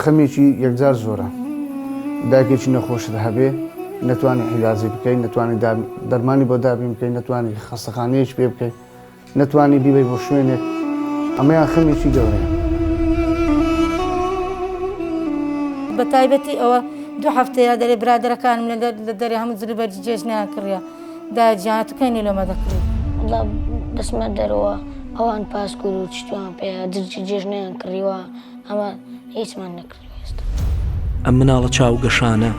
خەمیکی یەکجار زۆرە. دایکێکی نەخۆشت هەبێ نەتوانی عیلاجی بکەیت، نەتوانی دەرمانی بۆ دابین بکەیت، نەتوانی خەستەخانەیەک پێ بکەیت، نەتوانی بیبەی بۆ شوێنێک، ئەمەیان خەمیکی گەورەیە. بە تایبەتی ئەوە 2 هەفتەیە دەرێ برادەرەکانم لە دەرێ هەموو زر بەرجی جێژنیان کڕیە داجیانەتەکەینی لەمە دەکرێت. دەسمە دەرەوە ئەوان پاسکول و چتوان پێ درجی جێژنیان کڕیوە ئەمە هیچمان نەکردوە ئێستا. ئەم مناڵە چاو گەشانە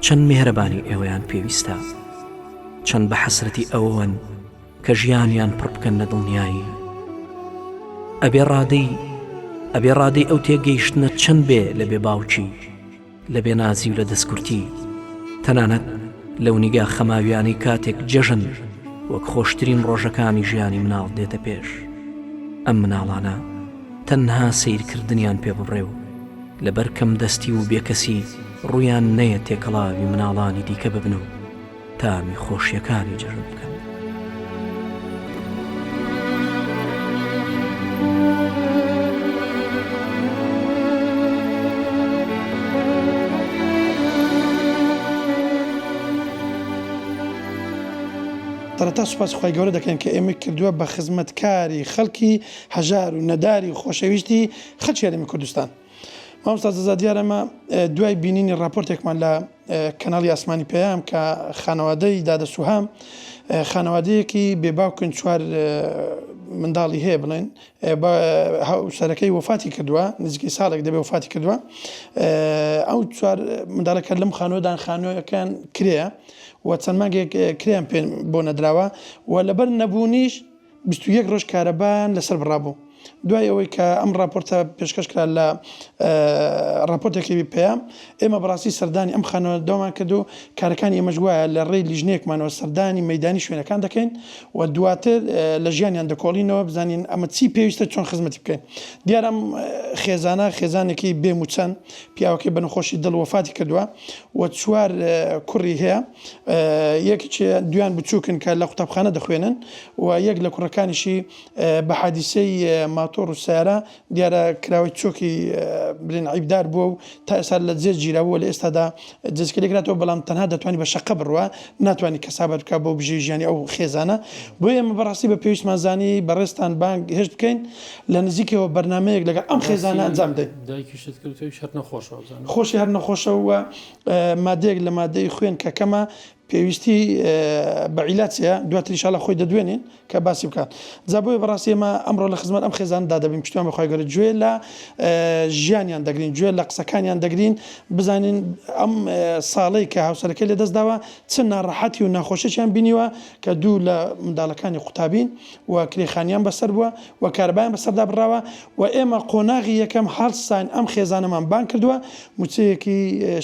چەند میهرەبانی ئێوەیان پێویستە، چەند بە حەسرەتی ئەوەن کە ژیانیان پڕ بکەن لە دڵنیایی. ئەبێ ڕادەی ئەو تێگەیشتنە چەند بێ لە بێ باوکی، لە بێ نازی و لە دەستکورتی، تەنانەت لەو نیگا خەماویانی کاتێک جەژن وەک خۆشترین ڕۆژەکانی ژیانی مناڵ دێتە پێش. ئەم مناڵانە تەنها سیرکردنیان پێ بڕێ و لەبەر کەم دەستی و بێکەسی ڕوویان نەیە تێکەڵاوی مناڵانی دیکە ببن و تامی خۆشیەکانی جەژن بکەن. تا سوپاس خۆی گەورە دەکەن کە ئێمە کردووە بە خزمەتکاری خەڵکی هەژار و نەداری و خۆشەویستی خەڵکی هەرێمی کوردستان. مامۆستا زەزا دیارەمە دوای بینینی راپۆرتێکمان لە کەناڵی ئاسمانی پێیام کە خانەوادەی دادە سوهام خانەوادەیەکی بێباوکن 4 منداڵی هەیە بڵێن سەرەکەی وفاتی کردووە، نزیکی ساڵێک دەبێ وفاتی کردووە. ئەو 4 منداڵەکە لەم خانەوەدان خانوویەکان کرێە و چەند مانگێک کریان پێ بۆ نەدراوە و لەبەر نەبوونیش 21 ڕۆژ کارەبان لەسەر بڕابوو. دوای ئەوەی کە ئەم راپۆرتە پێشکەشکرا لە راپۆرتێکی پێیام ئێمە بەڕاستی سەردانی ئەم خانەوەدامان کرد و کارەکانی ئێمەش وایە لە ڕێی لیژنەیەکمانەوە سەردانی مەیدانی شوێنەکان دەکەین و دواتر لە ژیانیان دەکۆڵینەوە بزانین ئەمە چی پێویستە چۆن خزمەتی بکەین. دیارە خێزانە خێزانێکی بێم و چەند پیاوەکەی بە نەخۆشی دڵ وفاتی کردووە و 4 کوڕی هەیە، یەکێکی دویان بچووکن کە لە قوتابخانە دەخوێنن و یەک لە کوڕەکانیشی بە حادیسەی ماتۆر و سیارە دیارە کراوەی چۆکی برین عیبدار بووە و تا ئێستا لە جێ گیراوە لە ئێستادا جێزکردێکراتەوە بەڵام تەنها دەتوانانی بە شەقە بڕوە ناتوانانی کەسابەت بکە بۆ بژێ ژیانی ئەو خێزانە. بۆ ئێمە بەڕاستی بە پێویستمان زانی بەڕێستان بانگ هێشت بکەین لە نزیکەوە بەرنامەیەک لەگەڵ ئەم خێزانە ئەنجام بدەین. خۆشی هەر نەخۆشەوە مادەیەک لە مادەی خوێن کە کەمە پێویستی بە عیلاتیە دواتر ئینشاڵڵا خۆی دەدوێنین کە باسی بکات. جا بۆیە بەڕاستی ئێمە ئەمڕۆ لە خزمەت ئەم خێزاندا دەبین پشتیوان بەخوای گەورە گوێ لە ژیانیان دەگرین، گوێ لە قسەکانیان دەگرین، بزانین ئەم ساڵەی کە هاوسەرەکەی لە دەستداوە چ ناڕەحەتی و ناخۆشییان بینیوە کە دوو لە منداڵەکانی قوتابین و کرێخانیان بەسەر بووە و کارەبایان بەسەردا بڕاوە و ئێمە قۆناغی یەکەم هەڵسان ئەم خێزانەمان بان کردووە موچەیەکی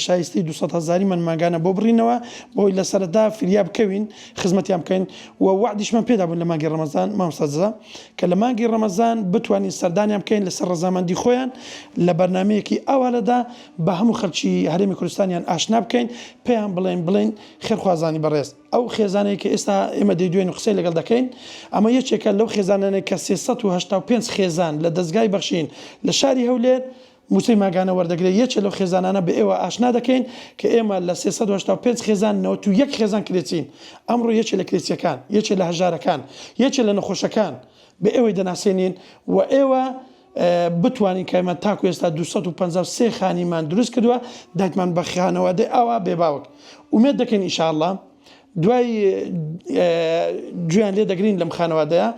شایستی 200,000 مانگانە بۆ بڕینەوە بۆی لە سەردا فریا بکەوین خزمەتیان بکەین و وعدیشمان پێدا بوون لە مانگی ڕەمەزان مامۆستا زەزا کە لە مانگی ڕەمەزان بتوانین سەردانیان بکەین لەسەر ڕەزامەندی خۆیان لە بەرنمەیەکی ئەوالەدا بە هەموو خەڵکی هەرێمی کوردستانیان ئاشنا بکەین پێیان بڵێن خێرخوازانی بەڕێز ئەو خێزانەی کە ئێستا ئێمە دەیدوێن و قسەی لەگەڵ دەکەین ئەمە یەکێکە لەو خێزانانەی کە 385 خێزان لە دەستگای بەخشین لە شاری هەولێر موچەی ماگانە وەردەگرێت یەکێک لەو خێزانانە بە ئێوە ئاشنا دەکەین کە ئێمە لە 385 خێزان 91 خێزان کرێچین ئەمڕۆ یەکێک لە کرێچیەکان یەکێک لە هەژارەکان یەکێک لە نەخۆشەکان بە ئێوەی دەناسێنین و ئێوە بتوانین کە ئێمە تاکو ئێستا 253 خانیمان دروست کردووە دایکمان بە خانەوادەی ئاوا بێباوک ومێد دەکەین ئینشاءالله دوای گوێیان لێ دەگرین لەم خانەوادەیە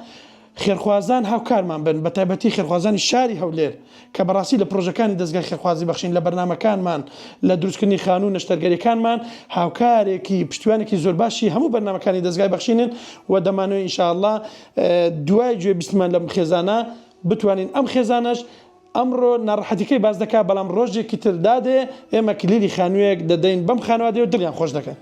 خێرخوازان هاوکارمان بن بە تایبەتی خێرخوازانی شاری هەولێر کە بەڕاستی لە پرۆژەکانی دەستگای خێرخوازی بەخشین لە بەرنامەکانمان لە دروستکردنی خانوو نەشتەرگەریەکانمان هاوکارێکی پشتیوانێکی زۆر باشی هەموو بەرنامەکانی دەستگای بەخشینن و دەمانەوە ئینشاءالله دوای گوێ بیستمان لەم خێزانە بتوانین ئەم خێزانەش ئەمڕۆ ناڕەحەتیکەی باز دەکات بەڵام ڕۆژێکی تر دادێ ئێمە کلیلی خانوویەک دەدەین بەم خانوادەیە و دڵیان خۆش دەکەن.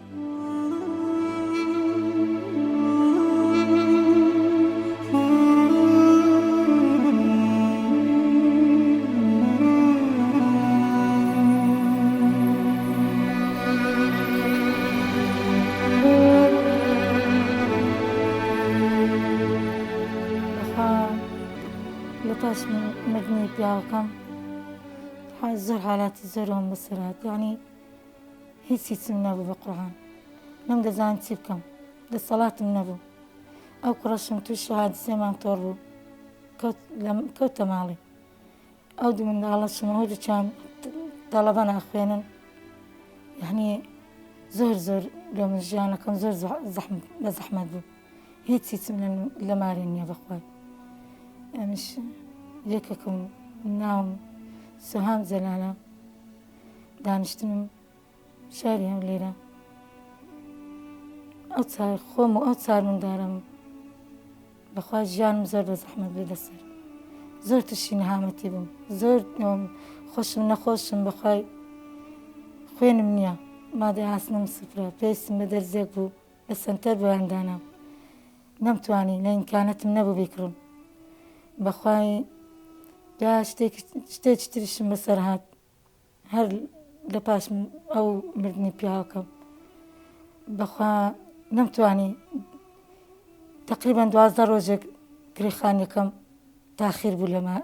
لە پاس مردنی پیاوەکەم زۆر حالاتی زۆرم بەسەرات یعنی هیچی چم نەبوو بە قورعان نەم دەزانم چی بکەم دەسەڵاتم نەبوو ئەو کوڕەشم تووشی حادسەیەمان تۆڕ بوو کەوتە ماڵی ئەو دوو منداڵەشم ئەو دووچیان تەڵەبە ناخوێنن یعنی زۆر لە من ژیانەکەم زۆر بە زەحمەت بوو هیچی چم لە مارێ نییە بەخوای ئەمیش یەکێکم ناوم سوهام جەلالە دانیشتنم شاری هەم لێرە ئەو خۆم و ئەو چار منداڵم بەخوا ژیانم زۆر بە زەحمەت بێ دەسەر زۆر تووشی نەهامەتی بووم زۆر خۆشم نەخۆشم بەخوای خوێنم نییە مادەی ئاسنم سفرە پێویستم بە دەرزێک بوو لە سەنتەر بۆیاندانام نەمتوانی لە ئیمکانەتم نەبوو بیکڕم بەخوای جا شتێکی تریشم بەسەر هات هەر لە پاش ئەو مردنی پیاوەکەم بەخوا نەمتوانی تقریبان 12 ڕۆژێک گرێخانیەکەم تاخیر بوو لەمە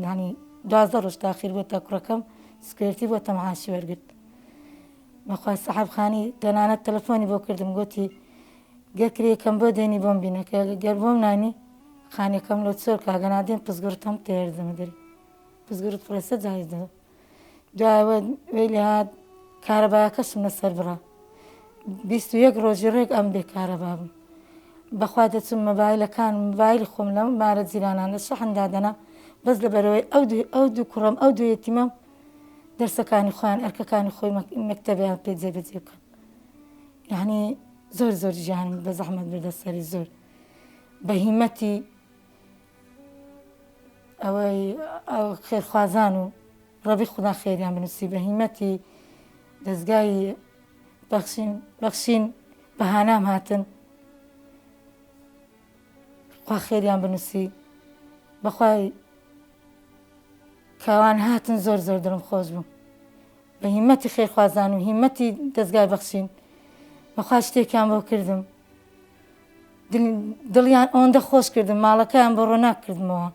ینی 12 ڕۆژ تاخیر بوو تا کوڕەکەم سکوێرتی بۆ تەماشی وەرگرت بەخوا سەحابخانی تەنانەت تەلەفۆنی بۆ کردم گوتی گەرکرێکەکەم بۆ دێنی بۆم بینەکە گەر بۆم نانی خانەکەم لە چۆر کاگەنادێن پزگورتم تێردەمە دەری پزگورت فرەسە جایزەوە دوایەوە وێ لە هات کارەبایەکەشم لەسەر بڕا 21 ڕۆژی ڕێک ئەم بێ کارەبا بووم بەخوا دەچم مۆبایلەکان مۆبایلی خۆم لەم مارە جیرانان لە شەحندادەنا بەس لەبەرەوەی ئەو دوو کوڕم ئەو دوو یەتیمەم دەرسەکانی خۆیان ئەرکەکانی خۆی مەکتەبیان پێ جێبەجێ بکەن یعنی زۆر ژیانم بە زەحمەت بردەسەری زۆر بە هیمەتی ئەوەی خێرخوازان و ڕەبی خودا خێریان بنووسی بە هیمەتی دەستگای بەخشین بەهانام هاتن خوا خێریان بنووسی بەخوای کاوان هاتن زۆر دڵم خۆش بوو بە هیمەتی خێرخوازان و هیمەتی دەستگای بەخشین بەخوا شتێکیان بۆ کردم دڵیان ئەوەندە خۆش کردم ماڵەکەیان بە ڕۆناک کردمەوە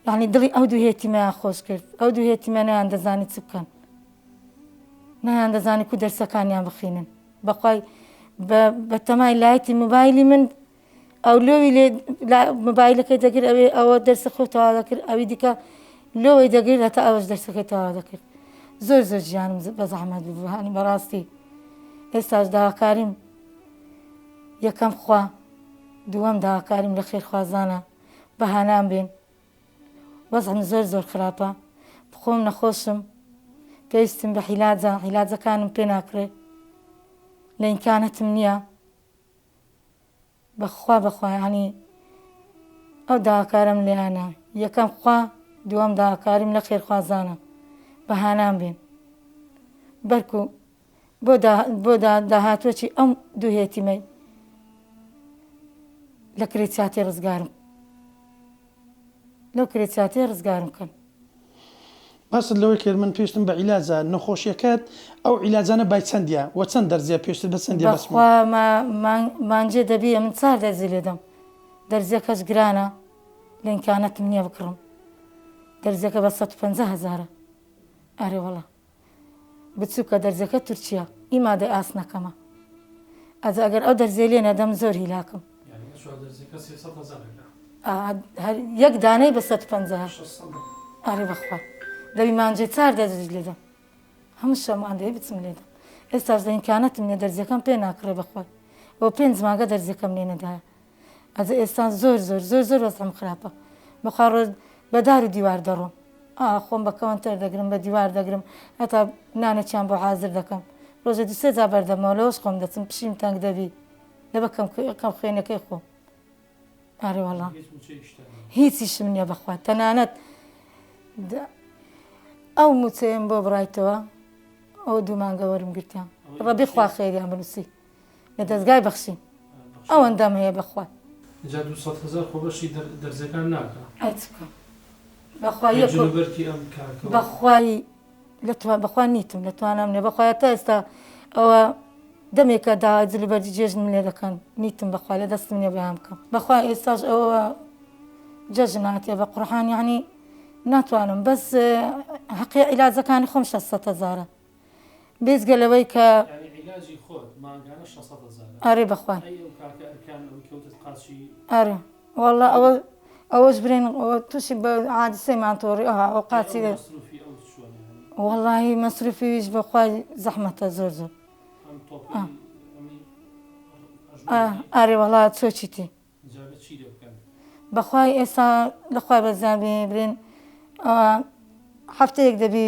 یعنی دڵی ئەو دوو هێتیمەیان خۆش کرد ئەو دوو هێتیمە نەیان دەزانی چ بکەن نەیان دەزانی کو دەرسەکانیان بخینن بەخوای بە تەمای لایەتی مۆبایلی من ئەو لۆوی لێ مۆبایلەکەی دەگرت ئەوە دەرسە خۆی تەواو دەکرد ئەوی دیکە لۆوەی دەگرت هەتا ئەوەش دەرسەکەی تەواو دەکرد زۆر ژیانم بە زەحمەت بوو هەنی بەڕاستی ئێستاش داواکاریم یەکەم خوا دووەم داواکاریم لە خێرخوازانە بەهانام بێن وەزعم زۆر خراپە خۆم نەخۆشم پێویستم بە حیلاجەکانم پێ ناکرێ لە ئیمکانەتم نییە بەخوا ینی ئەو داواکارم لێیانە یەکەم خوا دووەم داواکاریم لە خێرخوازانە بەهانام بێن بەرکو بۆ داهاتوەکی ئەم دوو هێتیمەی لە کرێچاتی ڕزگارم لەو کرێچاتی ڕزگارم کەن باست لەوەی کرد من پێویستم بە عیلاجە نەخۆشیەکەت ئەو عیلاجانە بای چەندە و چەند دەرزیە پێویست بە چەندێ بەخوا مانجێ دەبیە من 4 دەرزی لێدەم دەرزیەکەش گرانە لە ئیمکانەتم نییە بکڕم دەرزەکە بە 150,000 ئەرێ وەڵا بچووکە دەرزەکە تورکیا ئیمادەی ئاسنەکەمە ئەگەر ئەو دەرزێ لێ نەدەم زۆر هیلاکم یەک دانەی بە 150 ئەرێ بەخوا دەوی مانجێ 4 دەرزی لێدەم هەموو شەماندەی بچم لێدەم ئێستاش لە ئیمکانەتم نیە دەرزیەکەم پێ ناکڕێ بەخوا بۆ 5 مانگە دەرزیەکەم لێ نەدایە ئەزە ئێستا زۆر وەزعم خراپە بەخوا بەدار و دیوار دەڕۆم خۆم بە کەوەنتەر دەگرم بە دیوار دەگرم هەتا نانێکیان بۆ حازر دەکەم ڕۆژە 2-3 جا بەردەمەوە لەوەش خۆم دەچم پشیم تەنگ دەبی لە بەکەم خوێنەکەی خۆم ئارێ وەڵا هیچیشم نییە بەخوا تەنانەت ئەو موچەیەم بۆ بڕایتەوە ئەو 2 مانگە وەرم گرتیان ڕەبی خوا خێریان بنووسی لە دەستگای بەخشین ئەوەندەم هەیە بەخوا 200,000 خۆبەشی دەرزەکان ناکە بەخوا نیتم لەتوانم نێ بەخوای تا ئێستا ئەوە دەمێکە داوای جلوبەرجی جێژنم لێ دەکەن نیتم بەخوا لە دەستم نییە بەیان بکەم بەخوا ئێستاش ئەوە جەژن هاتێ بە قورحان یعنی ناتوانم بەس حەقی عیلاجەکانی خۆم 600,000 بێزگەلەوەی کە یعنی عیلاجی خۆت ماگانە 600,000 ئەرێ بەخوای ئەی ئەو کاکە ئەرکان ئەوەی کەوتت قاچی ئەرێ وەڵا ئەوەش برێن تووشی بە عادسەیمان تۆڕی ئەو قاچی مەسروفی ئەو چۆنە يعني وەڵاهی مەسروفیش بەخوای زەحمەتە زۆر زۆر ئەم تۆپی ئەمی ئەرێ وەڵا چۆچیتی جابە چی لێ بکەن بەخوای ئێستا لەخوای بەزیان برێن هەفتەیەک دەبی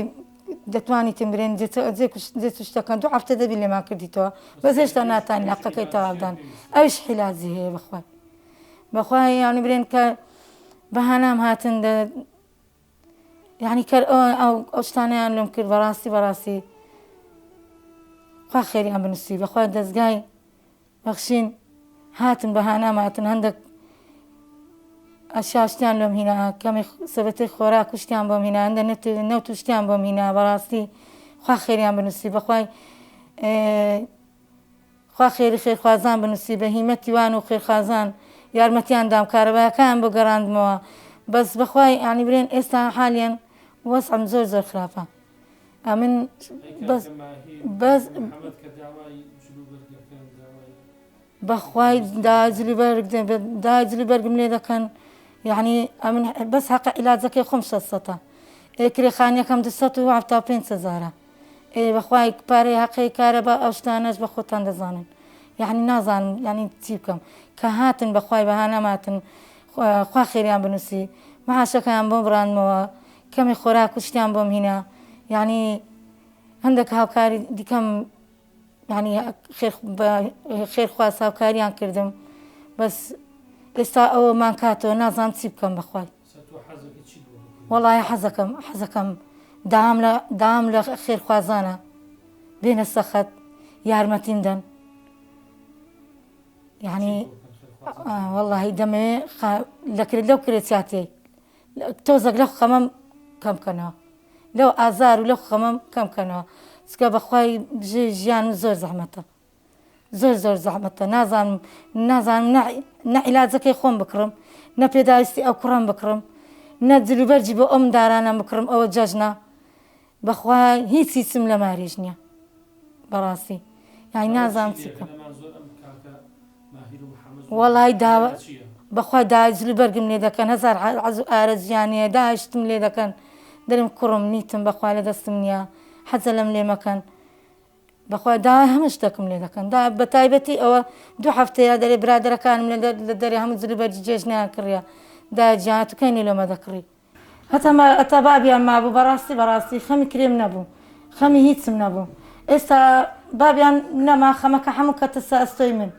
دەتوانیتم برێن جێ شتەکەن 2 هەفتە دەبی لێمان کردیتەوە بەس هێشتا ناتانی لاقەکەی تەواودان ئەوش حیلازی هەیە بەخوای یانی برێن کە بەهانام هاتن یعنی کە ئەو شتانەیان لێم کرد بەڕاستی خوا خێریان بنووسی بەخوای دەستگای بەخشین هاتن بەهانام هاتن هەندێک ئەشاشتیان لۆم هینا کەمی سەبەتی خۆراک کوشتیان بۆم هینا هەندە نەوت شتیان بۆم هینا بەڕاستی خوا خێریان بنووسی بەخوای خوا خێری خێرخوازان بنووسی بە هیمەتی وان و خێرخوازان یارمەتیان دام کارەبایەکان بۆ گەڕاندمەوە بەس بەخوای ینی برێن ئێستا حالیان وەسعم زۆر زۆر خراپە ئەمن بەس بەخوای داجلی بەرگم لێ دەکەن یعنی ئەمن بەس حەق عیلاجەکەی خۆم 600 کرێخانیەکەم 275,000 بەخوای پارەی حەقی کارەبا ئەو شتانەش بە خۆتان دەزانن یعنی نازانم ینی چی بکەم کە هاتن بەخوای بەهانەماتن خوا خێریان بنووسی مەعاشەکەیان بۆ بڕاندمەوە کەمی خۆراک شتیان بۆم هینا یعنی هەندێک هاوکاری دیکەم ینی خێرخواز هاوکاریان کردم بەس ئێستا ئەوەمان کاتەوە نازانم چی بکەم بەخوای وەڵای حەزەکەم دام لە خێرخوازانە بێنە سەخت یارمەتیم دەن یعنی واللهی دەمەوێ لەو کرێچاتێ تۆزێک لەو خەمەم کەم بکەنەوە لەو ئازار و لەو خەمەم کەم بکەنەوە چکە بەخوای ژیان زۆر زەحمەتە زۆر زەحمەتە نازانم نە عیلاجەکەی خۆم بکڕم نە پێداویستی ئەو کوڕم بکڕم نە جلوبەرجی بۆ ئەم دارانە بکڕم ئەوە جەژنە بەخوای هیچم لە ماریش نییە بەڕاستی یانی نازانم چی بکەم وەڵای بەخوای داجلی بەرگم لێ دەکەن 1000 ئارەزیانەیە داهشتم لێ دەکەن دەرم کوڕم نیتم بەخوا لە دەستم نییە حەزە لەم لێ مەکەن بەخوا داوای هەموو شتێکم لێ دەکەن بە تایبەتی ئەوە 2 هەفتەیە دەرێ برادەرەکانم لە دەرێ هەموو جلوبەرجی جێژنیان کڕیە داجیانەتەکەینی لۆمە دەکڕی هەتا بابیان مابوو بەڕاستی خەمی کرێم نەبوو خەمی هیچم نەبوو ئێستا بابیان نەما خەمەکە هەموو کەتە ئەستۆی من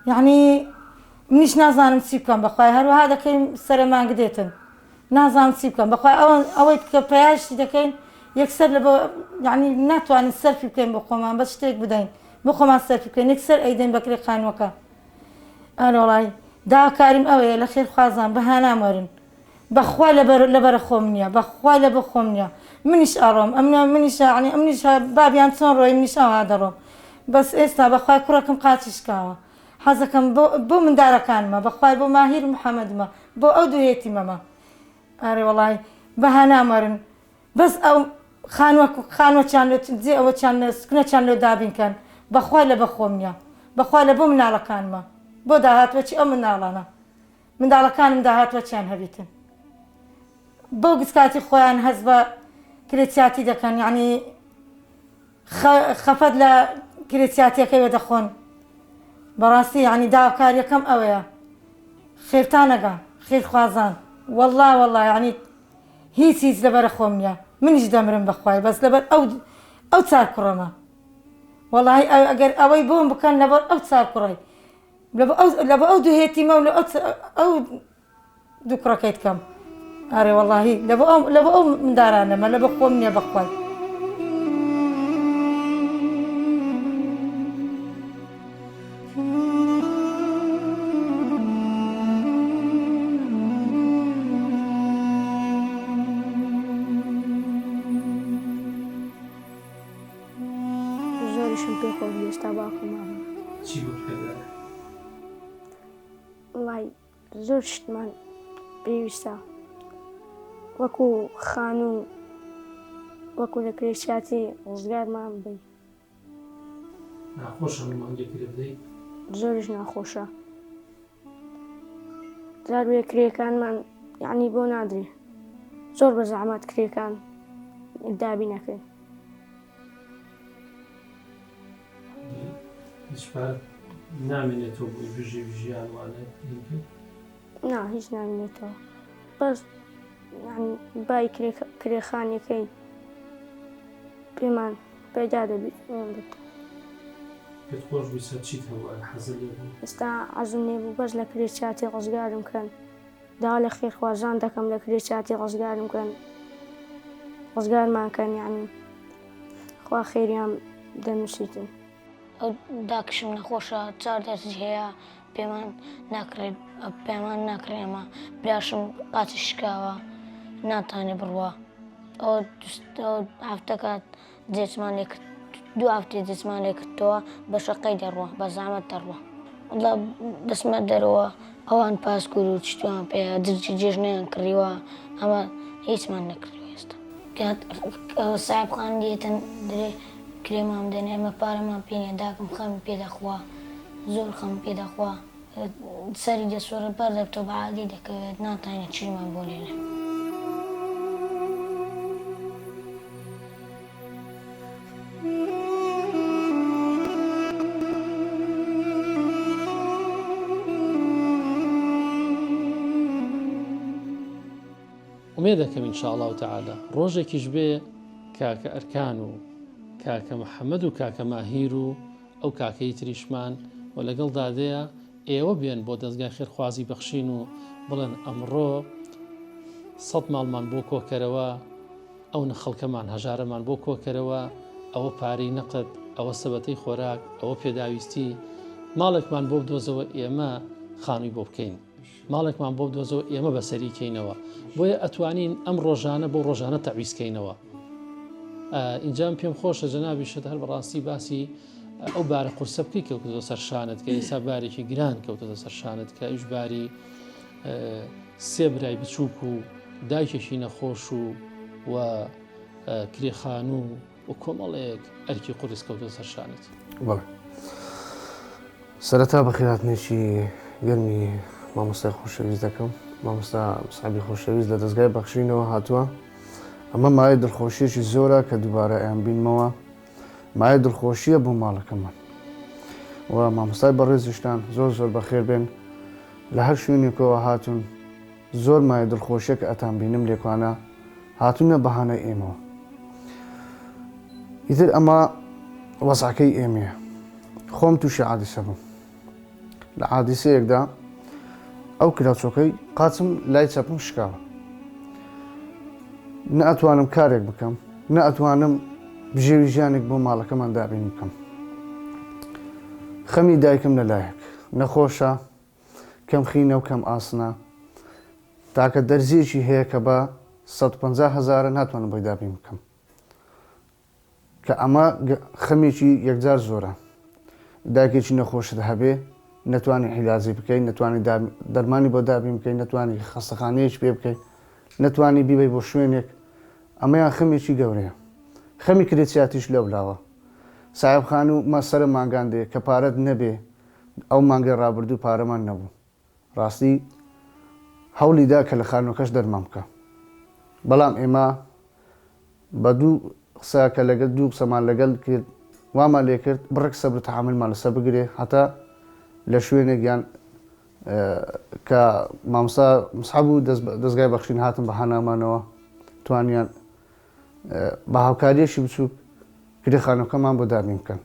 یعنی منیش نازانم چی بکەم بەخوای هەروەها دەکەین سەرمانگ دێتن نازانم چی بکەم بەخوای ئەوەی کە پێیاشتی دەکەین یەکسەر لە بۆ یعنی ناتوانین سەرفی بکەین بۆ خۆمان بە شتێک بدەین بۆ خۆمان سەرفی بکەین یەکسەر ئەیدەین بەکرێ خانوەکە ئەوڵای داکاریم ئەوەیە لە خێرخوازان بەهانام وەرن بەخوا لەبەرە خۆم نییە بەخوا لە بە خۆم نییە منیش ئەڕۆم ئەمنیش بابیان چۆن ڕۆی منیش ئەوها دەڕۆم بەس ئێستا بەخوای کوڕەکەم قاچیشکاوە حەزەکەم بۆ مندارەکانمە بەخوای بۆ ماهیر محەممەدمە بۆ ئەو دوێتی مەمە ئارێ وەڵای بەهانامەرن بەس ئەو خانوەچان جێ ئەوەچان سکنەچان لێ دابینکەن بەخوای لە بە خۆم نییە بەخوای لە بۆ مناڵەکانمە بۆ داهاتوەچی ئەو مناڵانە منداڵەکانم داهاتوەچیان هەبیتن بۆ گچکاتی خۆیان هەز بە کرێچاتی دەکەن یعنی خەفەت لە کرێچاتیەکەیوە دەخۆن بەڕاستی یعنی داواکاریەکەم ئەوەیە خێرتانەگە خێرخوازان والله یعنی هیچ لەبەرە خۆم نییە منیش دەمرم بەخوای بەس لەبەر ئەو چار کوڕەمە وەڵی ئەگەر ئەوەی بۆم بکەن لەبەر ئەو چار کوڕی لە بە ئەو دوهێتیمە و ئەو دوو کوڕەکەیت کەم ئارێ وەڵی لە بە ئەو مندارانەمە لە بە خۆم نییە بەخوای زۆریشم پێخۆش ئێستا باخۆمانە چی بۆ پێدا وڵای زۆر شتمان پێویستە وەکو خان و وەکو لە کرێشاتی ڕزگارمان بین. ناخۆشە مانگێکی بدەیت زۆرش ناخۆشە. جاروێ کرێکانمان یعنی بۆ نادرێ، زۆر بە زەحمەت کرێکان دابی نەکەین. هیچ پار نامێنێتەوە بۆی بژی ژیان وانە نا هیچ نامێنێتەوە، بەس یعنی بای کرێخانەکەی پێمان پەیدا دەبێت. پێت خۆش بووی سەر چیت هەوە حەزت لێ بوو؟ ئێستا عەزم لێ بوو بەس لە کرێچاتی ڕزگارم کەن، دا لە خێرخوازان دەکەم لە کرێچاتی ڕزگارم کەن، ڕزگارمان کەن، یعنی خوا خێریان دەنووسیتن. ئەو داکشم نەخۆشە 4 دەرزی هەیە پێمان ناکرێت، پێمان ناکرێت ئەمە براشم قاچی شکاوە ناتوانێت بڕوە. ئەو هەفتەکات جێچمان لێ کرد، 2 هەفتەی جێچمان لێ کردەوە بە شەقەی دەڕوە، بە زەحمەت دەڕوە. وەڵا دەچمە دەرەوە ئەوان پاسکول و چتوان پێیە درجی جێژنیان کڕیوە، ئەمە هیچمان نەکردووە. ئێستا ساحێبخان دێتن درێ کرێمان بدەنێ، ئەمە پارەمان پێ نییە، داکەم خەمی پێدەخوا، زۆر خەم پێدەخوا، سەری دەسوڕە بەر دەبتەوە بە عادی دەکەوێت، ناتوانێت چیمان بۆ لێنێ. ومێ دەکەم ئینشاءالله تعالە ڕۆژێکیش بێ کاکە ئەرکان و کاکە محەممەد و کاکە ماهیر و ئەو کاکەی تریشمان و لەگەڵ دادەیە ئێوە بێن بۆ دەستگای خێرخوازی بەخشین و بڵێن ئەمڕۆ 100 ماڵمان بۆ کۆکەرەوە، ئەو نەخەڵکەمان هەژارەمان بۆ کۆکەرەوە، ئەوە پارەی نەقد، ئەوە سەبەتەی خۆراک، ئەوە پێداویستی، ماڵێکمان بۆ بدۆزەوە ئێمە خانووی بۆ بکەین، ماڵێکمان بۆ بدۆزەوە ئێمە بەسەریکەینەوە، بۆیە ئەتوانین ئەم ڕۆژانە بۆ ڕۆژانە تەعویزکەینەوە. ئینجام پێم خۆشە جەنابی شت هەر بەڕاستی باسی ئەو بارە قورسە بکەی کەوتۆ سەرشانت کە ئێستا بارێکی گران کەوتۆ سەرشانت کە ئیش باری 3 برای بچووک و دایکێکی نەخۆش و کرێخان و کۆمەڵێک ئەرکی قورس کەوتۆ سەرشانت. بەڵێ سەرەتا بە خێراتنێکی گەرمی مامۆستای خۆشەویست دەکەم، مامۆستا سابی خۆشەویست لە دەستگای بەخشینەوە هاتووە. ئەمە مایە دڵخۆشیەکی زۆرە کە دووبارە ئەیان بینمەوە، مایە دڵخۆشیە بۆ ماڵەکەمان و مامۆستای بەڕێزیشتان زۆر بەخێر بێن، لە هەر شوێنێکەوە هاتون، زۆر مایە دڵخۆشیە کە ئەتان بینم لێکوانە هاتوونە بەهانەی ئێمەوە. ئیتر ئەمە وەزعەکەی ئێمەیە، خۆم تووشی عادیسە بووم. لە عادیسەیەکدا ئەو کراچۆکەی قاچم لای چەپم شکاوە، نەئەتوانم کارێک بکەم، نەئەتوانم بژێوی ژیانێک بۆ ماڵەکەمان دابین بکەم. خەمی دایکم لەلایەک نەخۆشە، کەم خینە و کەم ئاسنە، تاکە دەرزیەکی هەیە کە بە 150,000 ناتوانم بۆی دابین بکەم، کە ئەمە خەمێکی یەکجار زۆرە. دایکێکی نەخۆشت هەبێ نەتوانی عیلاجی بکەین، نەتوانی دەرمانی بۆ دابین بکەین، نەتوانی خەستەخانەیەک پێ بکەین، نەتوانی بیبەی بۆ شوێنێک، ئەمەیان خەمێکی گەورەیە. خەمی کرێچیاتیش لەولاوە، ساحێبخان و مەسەرە ماگان دێ کە پارەت نەبێ، ئەو مانگەی ڕابردوو پارەمان نەبوو، ڕاستی هەوڵیدا کە لە خانووەکەش دەرمان بکە. بەڵام ئێمە بە دوو قسە کە لەگەڵ دوو قسەمان لەگەڵ کرد، وامان لێ کرد بڕێک سەبر تەحملمان لەسەر بگرێ، هەتا لە شوێنێک یان کە مامۆستا مسحەب و دەستگای بەخشین هاتن بە هەنامانەوە، توانیان بە هاوکاریەکی بچووک کرێخانەکەمان بۆ دابین بکەن.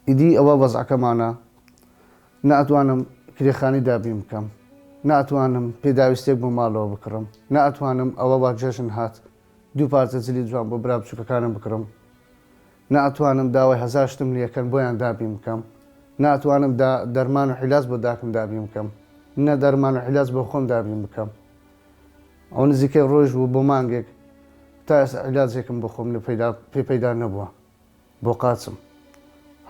ئیدی ئەوە وەزعەکەمانە، نەئەتوانم کرێخانی دابین بکەم، نەئەتوانم پێداویستێک بۆ ماڵەوە بکڕم، نەئەتوانم ئەوە وا جێژن هات 2 پارچە جلی جوان بۆ برا بچووکەکانم بکڕم، نەئەتوانم داوای 1000 شتم لێکەن بۆیان دابین بکەم، ناتوانم دەرمان و عیلاج بۆ داکم دابین بکەم، نە دەرمان و عیلاج بۆ خۆم دابین بکەم. ئەو نزیکەی ڕۆژ بوو بۆ مانگێک تا ئێستا عیلاجێکم بۆ خۆم پێ پەیدا نەبووە بۆ قاچم،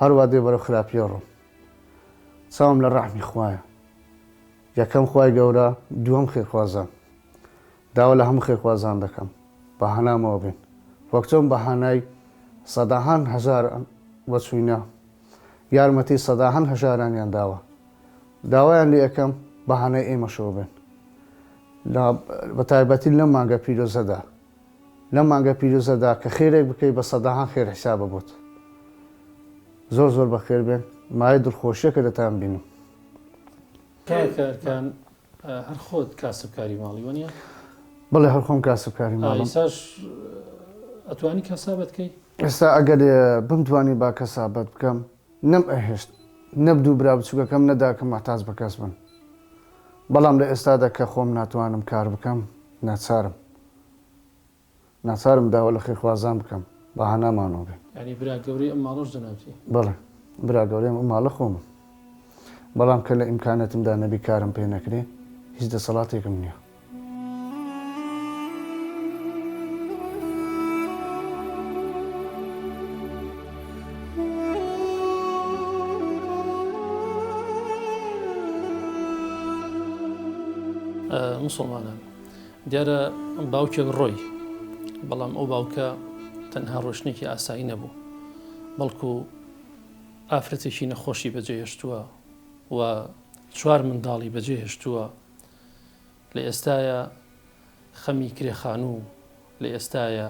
هەروە دێ بەرەو خراپیە ڕۆم. چاوم لە ڕەحمی خوایە، یەکەم خوای گەورە، دووەم خێرخوازان. داوا لە هەموو خێرخوازان دەکەم بەهانامەوە بێن وەک چۆن بەهانای سەداهان هەژار وەچوینە یارمەتی سەداهان هەژارانیان داوە داوایان لێ یەکەم بەهانەی ئێمەشەوە بێن بە تایبەتی لەم مانگە پیرۆزەدا لەم مانگە پیرۆزەدا کە خێرێک بکەی بە سەداهان خێر حیسابە بۆت زۆر زۆر بەخێر بێن مای دڵخۆشیەکە دەتان بینم کارکان هەر خۆت کاسبکاری ماڵی وەنیە بڵێ هەر خۆم کاسبکاری ماڵم ئێساش ئەتوانی کەسابەت بکەی ئێستا ئەگەر بمتوانی با کەسابەت بکەم نەم ئەهێشت نەبدوو برا بچووکەکەم نەداکەم محتاج بە کەس بن بەڵام لە ئێستادا کە خۆم ناتوانم کار بکەم ناچارم داوە لە خێرخوازان بکەم بەهانامانەوە بێن ینی برا گەورەی ئەم ماڵۆش دەناوتی بەڵێ برا گەورەیم ئەم ماڵە خۆمم بەڵام کە لە ئیمکانەتمدا نەبی کارم پێ نەکرێ هیچ دەسەڵاتێکم نییە مسلمانان دیارە باوکێک ڕۆی بەڵام ئەو باوکە تەنها ڕۆشنێکی ئاسایی نەبوو بەڵکو ئافرەتێکی نەخۆشی بەجێهێشتووە و 4 منداڵی بەجێهێشتووە لە ئێستایە خەمی کرێخانوو لە ئێستایە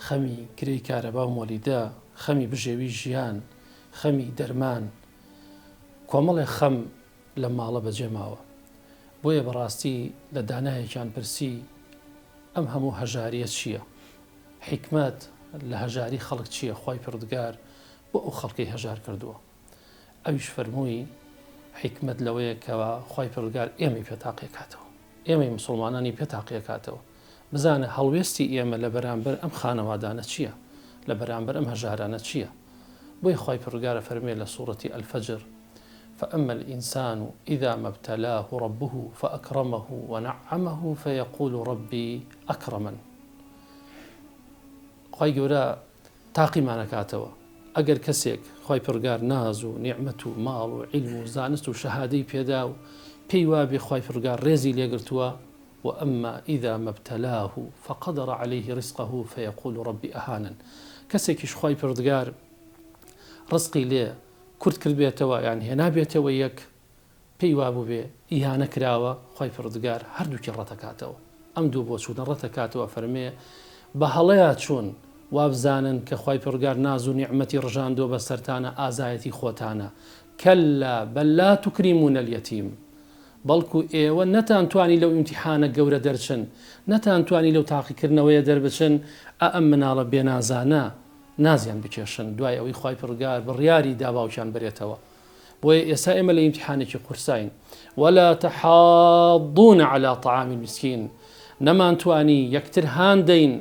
خەمی کرێی کارەبا و مۆلیدا خەمی بژێوی ژیان خەمی دەرمان کۆمەڵێ خەم لە ماڵە بەجێماوە بۆیە بەڕاستی لە دانایەکیان پرسی ئەم هەموو هەژاریە چییە؟ حکمت لە هەژاری خەڵک چییە؟ خی پردگار بۆ ئەو خەڵکی هەژار کردووە ئەویش فەرمووی حکمت لەوەیە کەەوە خی پردگار ئێمەی پێتاقیەکاتەوە ئێمەی مسلمانانی پێتاقیەکاتەوە بزانە هەڵوێستی ئێمە لە بەرامبەر ئەم خانەوادانە چییە؟ لە بەرامبەر ئەم هەژارانە چییە؟ بۆی خی پردگارە فەرمێ لە سوورەتی ئەلفەجر فأما الإنسان إذا ما ابتلاه ربه فأكرمه ونعمه فيقول ربي أكرمن خی گەورە تاقیمانەکاتەوە ئەگەر کەسێک خی پرگار ناز و نیعممە و ماڵ و عیلم و زانست و شەهادەی پێدا و پێی وابێ خی پرگار ڕێزی لێگرتووە وأما إذا ما ابتلاه فقدر عليه رزقه فيقول ربي أهانن کەسێکیش خی پردگار ڕزقی لێ کورت کرد بێتەوە یان هێنا بێتەوە یەک پێی وابوو بێ ئیهانە کراوە خی پردگار هەردووکی ڕەتەکاتەوە ئەم دوو بۆ چوونە ڕەتەکاتەوە فەرمێ بە هەڵەیە چوون وابزانن کە خی پرگار ناز و نیعممەتی ڕژاندۆ بە سەرتانە ئازایەتی خۆتانە کەلا بەلا توکریمونە اليەتیم بەڵکو ئێوە نەتانتوانی لەو ئیمتیحانە گەورە دەرچن نەتانتوانی لەو تاقیکردنەوەیە دەربچن ئەم مناڵە بێنازانە نازیان بکێشن دوای ئەوەی خی پرگار بڕیاری داباوکیان بێتەوە بۆیە ئێستا ئێمە لە ئیمتیحانێکی قورسین ولا تحاضون على طعام المسكين نەمانتوانی یەکتر هاندەین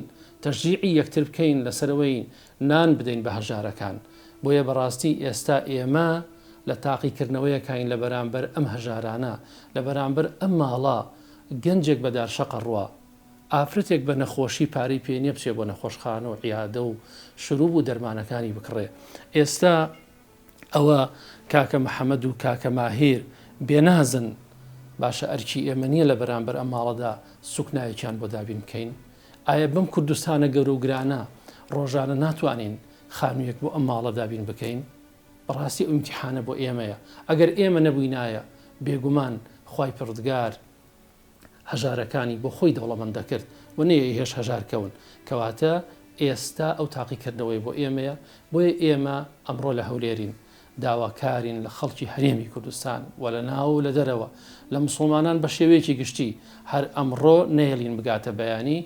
تەشجیعی یەکتر بکەین لەسەرەوەی نان بدەین بە هەژارەکان بۆیە بەڕاستی ئێستا ئێمە لە تاقیکردنەوەیەکین لە بەرامبەر ئەم هەژارانە لە بەرامبەر ئەم ماڵە گەنجێک بەدار شەقە ڕوە ئافرەتێک بە نەخۆشی پارەی پێ نییە بچێ بۆ نەخۆشخانە و عیادە و شروع و دەرمانەکانی بکڕێ ئێستا ئەوە کاکە محەممەد و کاکە ماهیر بێنازن باشە ئەرکی ئێمە نییە لە بەرامبەر ئەم ماڵەدا سوکنایەکیان بۆ دابین بکەین ئایا بەم کوردستانە گەورە و گرانە ڕۆژانە ناتوانین خانوویەک بۆ ئەم ماڵە دابین بکەین بەڕاستی ئیمتیحانە بۆ ئێمەیە ئەگەر ئێمە نەبووینایە بێگومان خی پردگار هەژارەکانی بۆ خۆی دەوڵەمەند دەکرد و نەیە هێش هەژارکەون کەواتە ئێستا ئەو تاقیکردنەوەی بۆ ئێمەیە بۆیە ئێمە ئەمڕۆ لە هەولێرین داواکارین لە خەڵکی هەرێمی کوردستان و لە ناو و لە دەرەوە لە مسلمانان بە شێوەیەکی گشتی هەر ئەمڕۆ نێڵین بگاتە بەیانی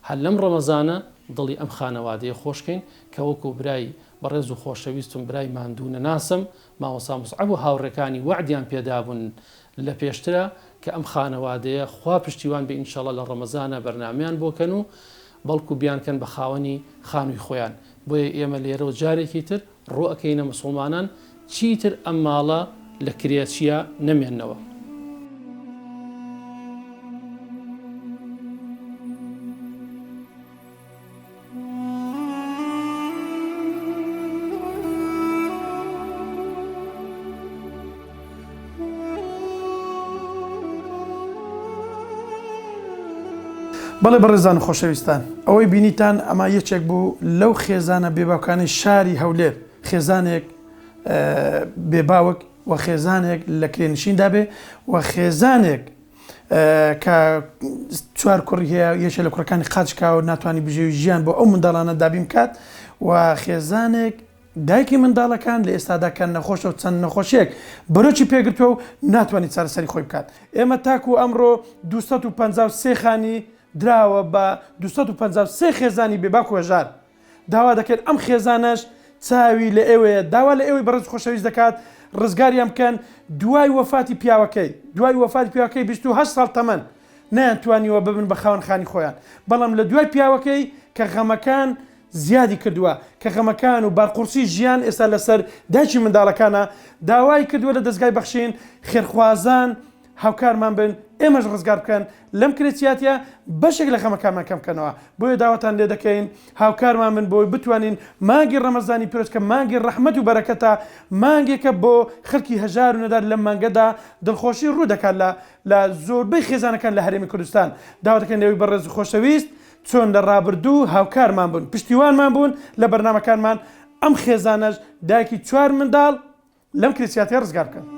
هەر لەم ڕەمەزانە دڵی ئەم خانەوادەیە خۆشکەین کە وەکو برای بەڕێز و خۆشەویستم برای ماندوونە ناسم ماوەسا موسعەب و هاوڕەکانی وعدیان پێدابوون لە پێشترە کە ئەم خانەوادەیە خوا پشتیوان بە ئینشاڵە لە ڕەمەزانە بەرنامیان بۆکەن و بەڵکو بیانکەن بە خاوەنی خانووی خۆیان بۆیە ئێمە لێرەوە جارێکی تر ڕوئەکەینە مسلمانان چیتر ئەم ماڵە لە کرێچیە نەمێننەوە بەڵێ بەڕێزان و خۆشەویستان ئەوەی بینیتان ئەمە یەکێک بوو لەو خێزانە بێباوکانی شاری هەولێر خێزانێک بێباوک و خێزانێک لە کرێنشیندا بێ و خێزانێک کە چوار کوڕی هەیە یەکێ لە کوڕەکانی قاچکا و ناتوانانی بژێوی ژیان بۆ ئەو منداڵانە دابین بکات و خێزانێک دایکی منداڵەکان لە ئێستاداکان نەخۆشە و چەند نەخۆشیێک بەرۆکی پێگرتووە و ناتوانانی چارەسەری خۆی بکات. ئێمە تاکو ئەمڕۆ 253 خانی دراوە بە 253 خێزانی بێباک و هەژار داوا دەکەن ئەم خێزانەش چاوی لە ئێوەیە داوا لە ئێوەی بەڕێز خۆشەویست دەکات ڕزگاریان بکەن دوای وەفاتی پیاوەکەی 28 ساڵ تەمەن نەیانتوانیوە ببن بە خاوەنخانی خۆیان بەڵام لە دوای پیاوەکەی کە غەمەکان زیادی کردووە کە غەمەکان و بارقورسی ژیان ئێستا لەسەر دایکی منداڵەکانە داوای کردووە لە دەستگای بەخشین خێرخوازان هاوکارمان بن ئێمەش ڕزگار بکەن لەم کرێتیاتە بەشێک لە خەمەکانمان کەم بکەنەوە بۆیە داواتان لێ دەکەین هاوکارمان من بۆی بتوانین مانگی ڕەمەزانی پیرۆزکە مانگی ڕەحمەت و بەرەکەتە مانگێکە بۆ خەڵکی هەژار و نەدار لەم مانگەدا دڵخۆشی ڕوو دەکات لە زۆربەی خێزانەکان لە هەرێمی کوردستان داوا دەکەن لەوەی بەڕێز خۆشەویست چۆن لە ڕابردوو هاوکارمان بوون پشتیوانمان بوون لە بەرنامەکانمان ئەم خێزانەش دایکی 4 منداڵ لەم کرێتیاتە ڕزگار بکەن.